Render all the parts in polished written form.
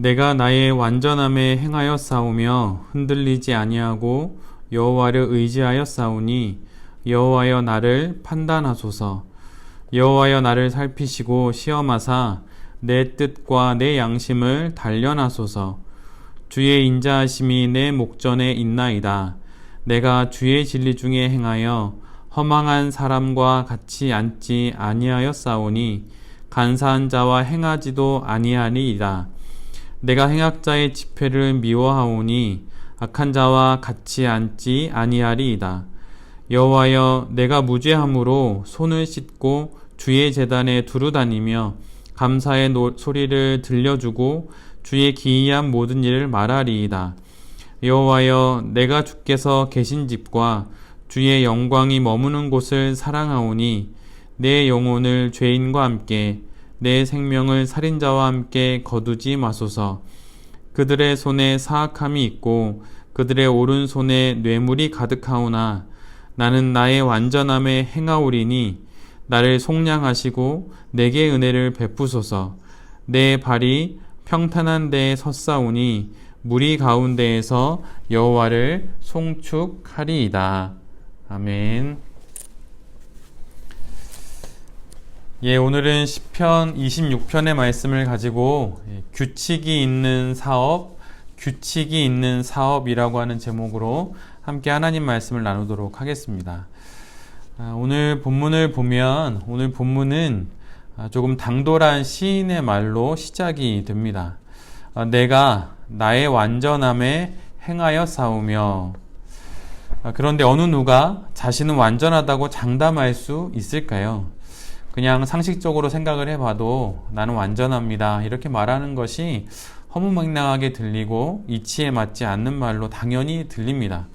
내가 나의 완전함에 행하여 싸우며 흔들리지 아니하고 여호와를 의지하여 싸우니 여호와여 나를 판단하소서. 여호와여 나를 살피시고 시험하사 내 뜻과 내 양심을 단련하소서. 주의 인자하심이 내 목전에 있나이다. 내가 주의 진리 중에 행하여 허망한 사람과 같이 앉지 아니하여 싸우니 간사한 자와 행하지도 아니하리이다. 내가 행악자의 집회를 미워하오니 악한 자와 같이 앉지 아니하리이다. 여호와여 내가 무죄함으로 손을 씻고 주의 제단에 두루 다니며 감사의 소리를 들려주고 주의 기이한 모든 일을 말하리이다. 여호와여 내가 주께서 계신 집과 주의 영광이 머무는 곳을 사랑하오니 내 영혼을 죄인과 함께 내 생명을 살인자와 함께 거두지 마소서. 그들의 손에 사악함이 있고 그들의 오른손에 뇌물이 가득하오나 나는 나의 완전함에 행하오리니 나를 속량하시고 내게 은혜를 베푸소서. 내 발이 평탄한 데에 섰사오니 무리 가운데에서 여호와를 송축하리이다. 아멘. 오늘은 시편 26편의 말씀을 가지고 규칙이 있는 사업, 규칙이 있는 사업이라고 하는 제목으로 함께 하나님 말씀을 나누도록 하겠습니다. 오늘 본문을 보면 오늘 본문은 조금 당돌한 시인의 말로 시작이 됩니다. 내가 나의 완전함에 행하여 싸우며. 그런데 어느 누가 자신은 완전하다고 장담할 수 있을까요? 그냥 상식적으로 생각을 해봐도 나는 완전합니다 이렇게 말하는 것이 허무맹랑하게 들리고 이치에 맞지 않는 말로 당연히 들립니다.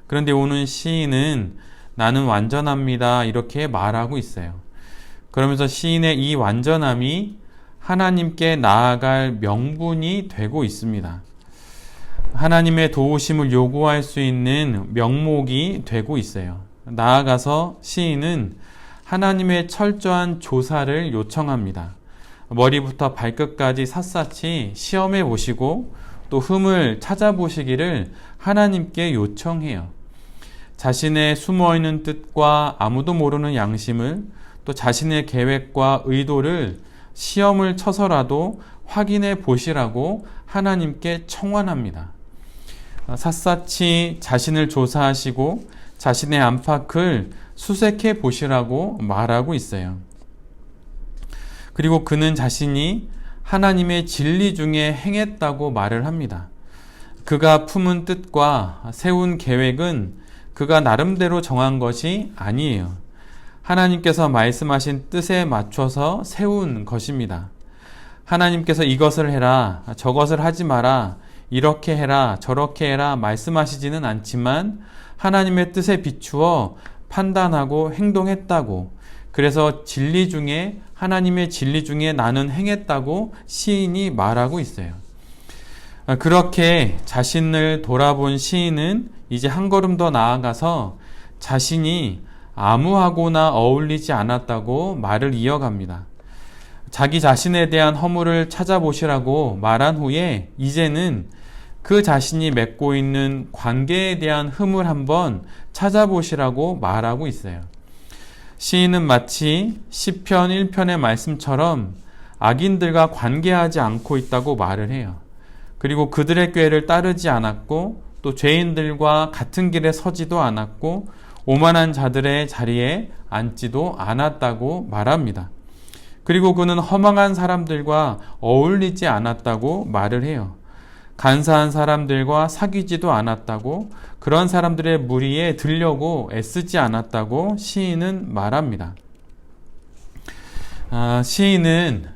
그런데 오늘 시인은 나는 완전합니다 이렇게 말하고 있어요. 그러면서 시인의 이 완전함이 하나님께 나아갈 명분이 되고 있습니다. 하나님의 도우심을 요구할 수 있는 명목이 되고 있어요. 나아가서 시인은 하나님의 철저한 조사를 요청합니다. 머리부터 발끝까지 샅샅이 시험해 보시고 또 흠을 찾아보시기를 하나님께 요청해요. 자신의 숨어있는 뜻과 아무도 모르는 양심을 또 자신의 계획과 의도를 시험을 쳐서라도 확인해 보시라고 하나님께 청원합니다. 샅샅이 자신을 조사하시고 자신의 안팎을 수색해 보시라고 말하고 있어요. 그리고 그는 자신이 하나님의 진리 중에 행했다고 말을 합니다. 그가 품은 뜻과 세운 계획은 그가 나름대로 정한 것이 아니에요. 하나님께서 말씀하신 뜻에 맞춰서 세운 것입니다. 하나님께서 이것을 해라, 저것을 하지 마라, 이렇게 해라, 저렇게 해라 말씀하시지는 않지만 하나님의 뜻에 비추어 판단하고 행동했다고, 그래서 진리 중에 하나님의 진리 중에 나는 행했다고 시인이 말하고 있어요. 그렇게 자신을 돌아본 시인은 이제 한 걸음 더 나아가서 자신이 아무하고나 어울리지 않았다고 말을 이어갑니다. 자기 자신에 대한 허물을 찾아보시라고 말한 후에 이제는 그 자신이 맺고 있는 관계에 대한 흠을 한번 찾아보시라고 말하고 있어요. 시인은 마치 시편 1편의 말씀처럼 악인들과 관계하지 않고 있다고 말을 해요. 그리고 그들의 꾀를 따르지 않았고 또 죄인들과 같은 길에 서지도 않았고 오만한 자들의 자리에 앉지도 않았다고 말합니다. 그리고 그는 허망한 사람들과 어울리지 않았다고 말을 해요. 간사한 사람들과 사귀지도 않았다고, 그런 사람들의 무리에 들려고 애쓰지 않았다고 시인은 말합니다. 시인은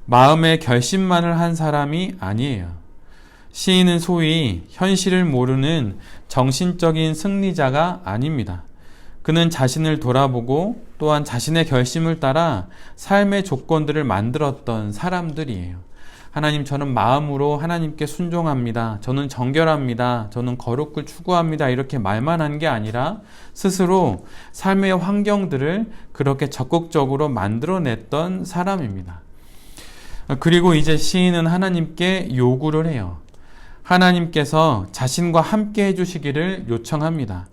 마음의 결심만을 한 사람이 아니에요. 시인은 소위 현실을 모르는 정신적인 승리자가 아닙니다. 그는 자신을 돌아보고 또한 자신의 결심을 따라 삶의 조건들을 만들었던 사람들이에요. 하나님, 저는 마음으로 하나님께 순종합니다. 저는 정결합니다. 저는 거룩을 추구합니다. 이렇게 말만 한 게 아니라 스스로 삶의 환경들을 그렇게 적극적으로 만들어냈던 사람입니다. 그리고 이제 시인은 하나님께 요구를 해요. 하나님께서 자신과 함께 해주시기를 요청합니다.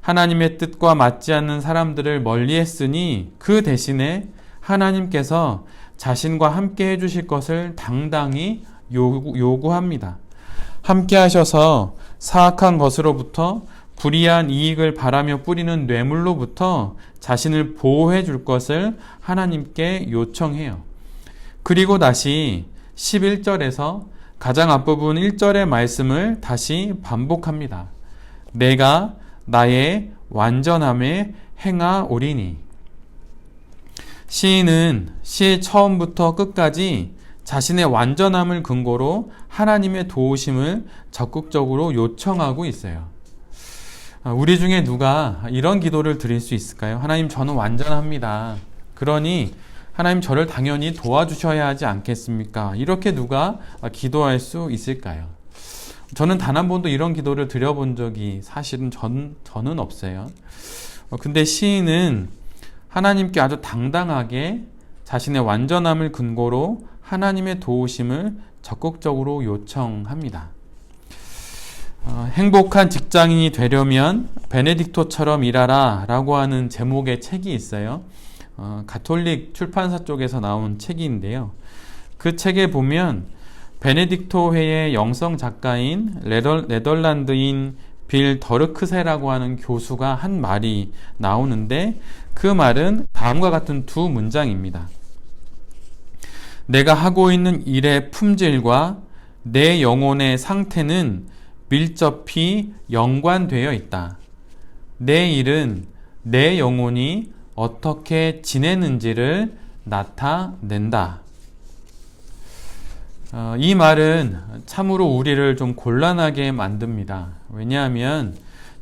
하나님의 뜻과 맞지 않는 사람들을 멀리 했으니 그 대신에 하나님께서 자신과 함께 해주실 것을 당당히 요구합니다. 함께 하셔서 사악한 것으로부터 불이한 이익을 바라며 뿌리는 뇌물로부터 자신을 보호해 줄 것을 하나님께 요청해요. 그리고 다시 11절에서 가장 앞부분 1절의 말씀을 다시 반복합니다. 내가 나의 완전함에 행하오리니. 시인은 시의 처음부터 끝까지 자신의 완전함을 근거로 하나님의 도우심을 적극적으로 요청하고 있어요. 우리 중에 누가 이런 기도를 드릴 수 있을까요? 하나님, 저는 완전합니다. 그러니 하나님, 저를 당연히 도와주셔야 하지 않겠습니까? 이렇게 누가 기도할 수 있을까요? 저는 단 한 번도 이런 기도를 드려본 적이 사실은 저는 없어요. 근데 시인은 하나님께 아주 당당하게 자신의 완전함을 근거로 하나님의 도우심을 적극적으로 요청합니다. 행복한 직장인이 되려면 베네딕토처럼 일하라 라고 하는 제목의 책이 있어요. 가톨릭 출판사 쪽에서 나온 책인데요. 그 책에 보면 베네딕토 회의 영성 작가인 네덜란드인 빌 더르크세라고 하는 교수가 한 말이 나오는데, 그 말은 다음과 같은 두 문장입니다. 내가 하고 있는 일의 품질과 내 영혼의 상태는 밀접히 연관되어 있다. 내 일은 내 영혼이 어떻게 지내는지를 나타낸다. 이 말은 참으로 우리를 좀 곤란하게 만듭니다. 왜냐하면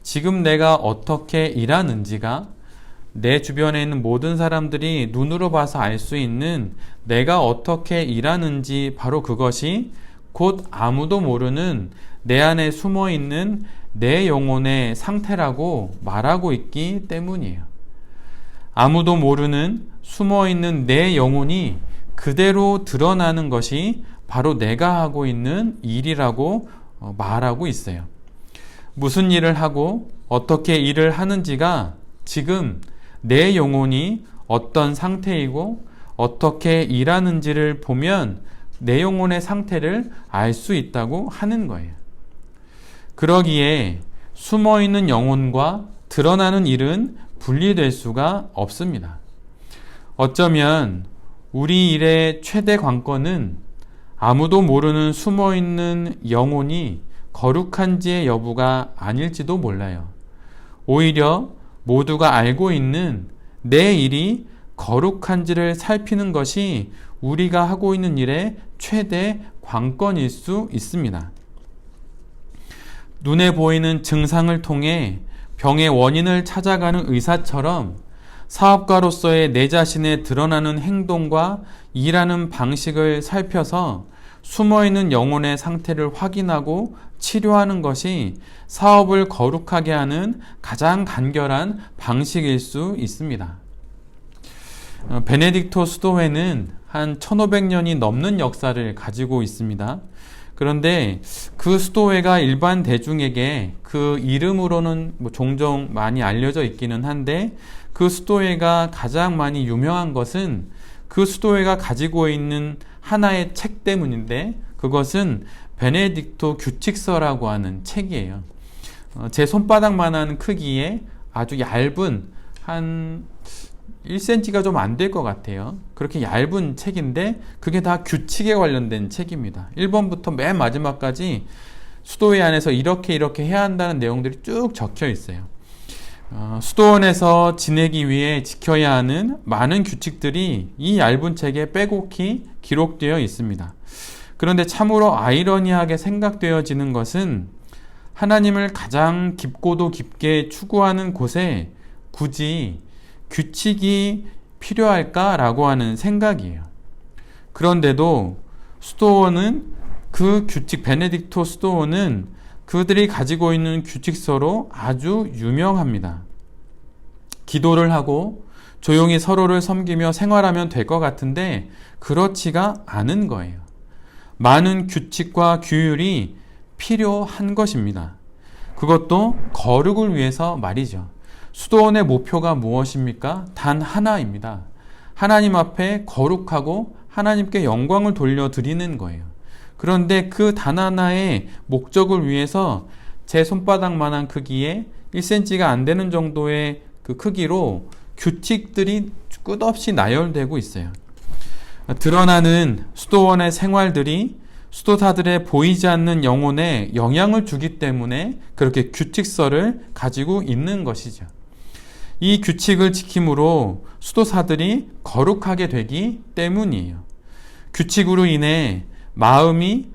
지금 내가 어떻게 일하는지가 내 주변에 있는 모든 사람들이 눈으로 봐서 알 수 있는 내가 어떻게 일하는지, 바로 그것이 곧 아무도 모르는 내 안에 숨어 있는 내 영혼의 상태라고 말하고 있기 때문이에요. 아무도 모르는 숨어 있는 내 영혼이 그대로 드러나는 것이 바로 내가 하고 있는 일이라고 말하고 있어요. 무슨 일을 하고 어떻게 일을 하는지가 지금 내 영혼이 어떤 상태이고 어떻게 일하는지를 보면 내 영혼의 상태를 알 수 있다고 하는 거예요. 그러기에 숨어있는 영혼과 드러나는 일은 분리될 수가 없습니다. 어쩌면 우리 일의 최대 관건은 아무도 모르는 숨어있는 영혼이 거룩한지의 여부가 아닐지도 몰라요. 오히려 모두가 알고 있는 내 일이 거룩한지를 살피는 것이 우리가 하고 있는 일의 최대 관건일 수 있습니다. 눈에 보이는 증상을 통해 병의 원인을 찾아가는 의사처럼 사업가로서의 내 자신의 드러나는 행동과 일하는 방식을 살펴서 숨어있는 영혼의 상태를 확인하고 치료하는 것이 사업을 거룩하게 하는 가장 간결한 방식일 수 있습니다. 베네딕토 수도회는 한 1500년이 넘는 역사를 가지고 있습니다. 그런데 그 수도회가 일반 대중에게 그 이름으로는 종종 많이 알려져 있기는 한데, 그 수도회가 가장 많이 유명한 것은 그 수도회가 가지고 있는 하나의 책 때문인데, 그것은 베네딕토 규칙서라고 하는 책이에요. 제 손바닥만한 크기에 아주 얇은, 한 1cm가 좀 안 될 것 같아요. 그렇게 얇은 책인데 그게 다 규칙에 관련된 책입니다. 1번부터 맨 마지막까지 수도회 안에서 이렇게 해야 한다는 내용들이 쭉 적혀 있어요. 수도원에서 지내기 위해 지켜야 하는 많은 규칙들이 이 얇은 책에 빼곡히 기록되어 있습니다. 그런데 참으로 아이러니하게 생각되어지는 것은 하나님을 가장 깊고도 깊게 추구하는 곳에 굳이 규칙이 필요할까라고 하는 생각이에요. 그런데도 수도원은 그 규칙, 베네딕토 수도원은 그들이 가지고 있는 규칙서로 아주 유명합니다. 기도를 하고 조용히 서로를 섬기며 생활하면 될 것 같은데 그렇지가 않은 거예요. 많은 규칙과 규율이 필요한 것입니다. 그것도 거룩을 위해서 말이죠. 수도원의 목표가 무엇입니까? 단 하나입니다. 하나님 앞에 거룩하고 하나님께 영광을 돌려드리는 거예요. 그런데 그 단 하나의 목적을 위해서 제 손바닥만한 크기에 1cm가 안 되는 정도의 그 크기로 규칙들이 끝없이 나열되고 있어요. 드러나는 수도원의 생활들이 수도사들의 보이지 않는 영혼에 영향을 주기 때문에 그렇게 규칙서를 가지고 있는 것이죠. 이 규칙을 지킴으로 수도사들이 거룩하게 되기 때문이에요. 규칙으로 인해 마음이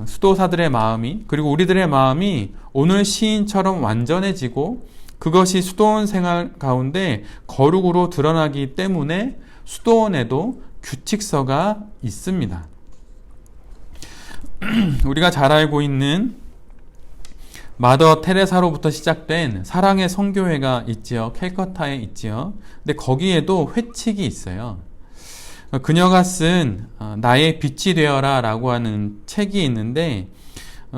수도사들의 마음이 그리고 우리들의 마음이 오늘 시인처럼 완전해지고 그것이 수도원 생활 가운데 거룩으로 드러나기 때문에 수도원에도 규칙서가 있습니다. 우리가 잘 알고 있는 마더 테레사로부터 시작된 사랑의 성교회가 있지요. 캘커타에 있지요. 근데 거기에도 회칙이 있어요. 그녀가 쓴 나의 빛이 되어라 라고 하는 책이 있는데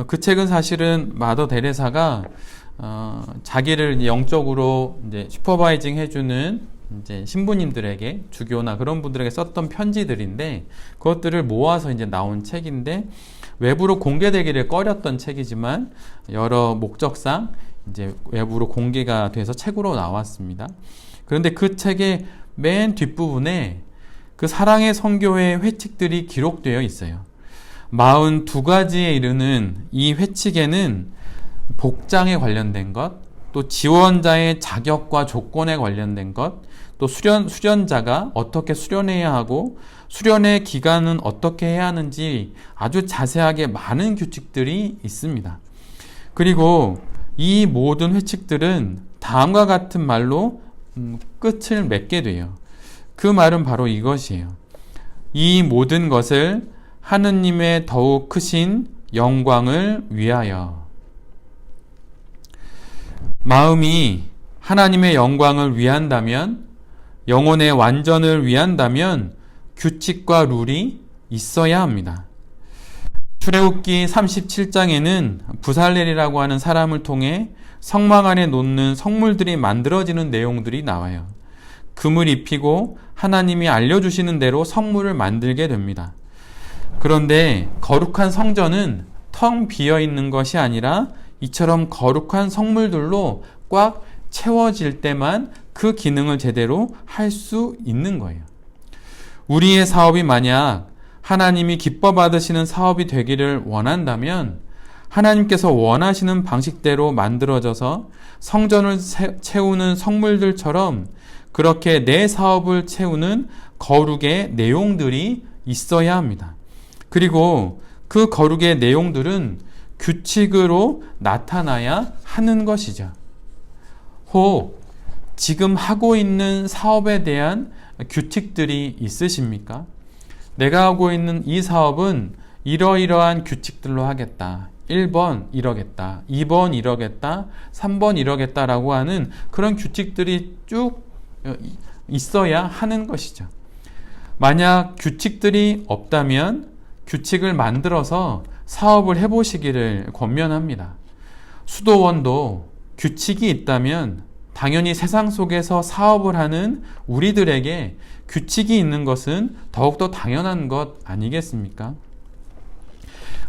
그 책은 사실은 마더 테레사가 자기를 영적으로 이제 슈퍼바이징 해주는 이제 신부님들에게 주교나 그런 분들에게 썼던 편지들인데 그것들을 모아서 이제 나온 책인데 외부로 공개되기를 꺼렸던 책이지만 여러 목적상 이제 외부로 공개가 돼서 책으로 나왔습니다. 그런데 그 책의 맨 뒷부분에 그 사랑의 성교회의 회칙들이 기록되어 있어요. 42가지에 이르는 이 회칙에는 복장에 관련된 것, 또 지원자의 자격과 조건에 관련된 것, 또 수련자가 어떻게 수련해야 하고 수련의 기간은 어떻게 해야 하는지 아주 자세하게 많은 규칙들이 있습니다. 그리고 이 모든 회칙들은 다음과 같은 말로 끝을 맺게 돼요. 그 말은 바로 이것이에요. 이 모든 것을 하느님의 더욱 크신 영광을 위하여. 마음이 하나님의 영광을 위한다면, 영혼의 완전을 위한다면 규칙과 룰이 있어야 합니다. 출애굽기 37장에는 부살렐이라고 하는 사람을 통해 성막 안에 놓는 성물들이 만들어지는 내용들이 나와요. 금을 입히고 하나님이 알려주시는 대로 성물을 만들게 됩니다. 그런데 거룩한 성전은 텅 비어 있는 것이 아니라 이처럼 거룩한 성물들로 꽉 채워질 때만 그 기능을 제대로 할 수 있는 거예요. 우리의 사업이 만약 하나님이 기뻐 받으시는 사업이 되기를 원한다면 하나님께서 원하시는 방식대로 만들어져서 성전을 채우는 성물들처럼 그렇게 내 사업을 채우는 거룩의 내용들이 있어야 합니다. 그리고 그 거룩의 내용들은 규칙으로 나타나야 하는 것이죠. 혹 지금 하고 있는 사업에 대한 규칙들이 있으십니까? 내가 하고 있는 이 사업은 이러이러한 규칙들로 하겠다. 1번 이러겠다. 2번 이러겠다. 3번 이러겠다라고 하는 그런 규칙들이 쭉 있어야 하는 것이죠. 만약 규칙들이 없다면 규칙을 만들어서 사업을 해보시기를 권면합니다. 수도원도 규칙이 있다면 당연히 세상 속에서 사업을 하는 우리들에게 규칙이 있는 것은 더욱더 당연한 것 아니겠습니까?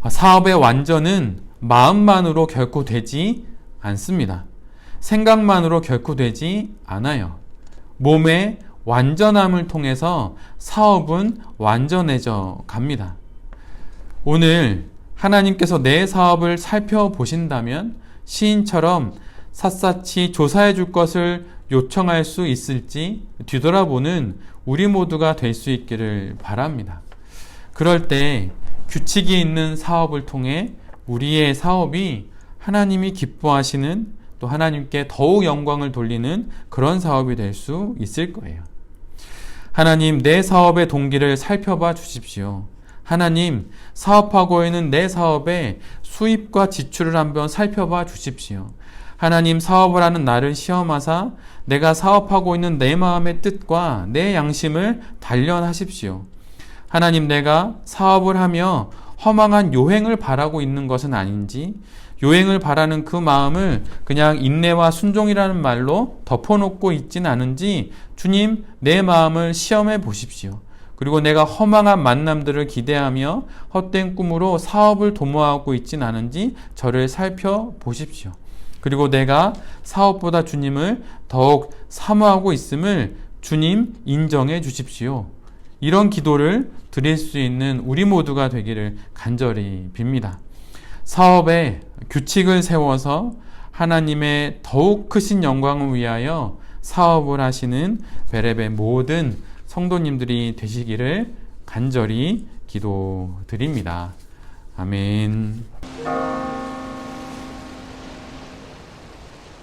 사업의 완전은 마음만으로 결코 되지 않습니다. 생각만으로 결코 되지 않아요. 몸의 완전함을 통해서 사업은 완전해져 갑니다. 오늘 하나님께서 내 사업을 살펴보신다면 시인처럼 샅샅이 조사해 줄 것을 요청할 수 있을지 뒤돌아보는 우리 모두가 될 수 있기를 바랍니다. 그럴 때 규칙이 있는 사업을 통해 우리의 사업이 하나님이 기뻐하시는 또 하나님께 더욱 영광을 돌리는 그런 사업이 될 수 있을 거예요. 하나님, 내 사업의 동기를 살펴봐 주십시오. 하나님, 사업하고 있는 내 사업의 수입과 지출을 한번 살펴봐 주십시오. 하나님, 사업을 하는 나를 시험하사 내가 사업하고 있는 내 마음의 뜻과 내 양심을 단련하십시오. 하나님, 내가 사업을 하며 허망한 요행을 바라고 있는 것은 아닌지, 요행을 바라는 그 마음을 그냥 인내와 순종이라는 말로 덮어놓고 있진 않은지 주님, 내 마음을 시험해 보십시오. 그리고 내가 허망한 만남들을 기대하며 헛된 꿈으로 사업을 도모하고 있진 않은지 저를 살펴보십시오. 그리고 내가 사업보다 주님을 더욱 사모하고 있음을 주님 인정해 주십시오. 이런 기도를 드릴 수 있는 우리 모두가 되기를 간절히 빕니다. 사업에 규칙을 세워서 하나님의 더욱 크신 영광을 위하여 사업을 하시는 베레베 모든 성도님들이 되시기를 간절히 기도드립니다. 아멘.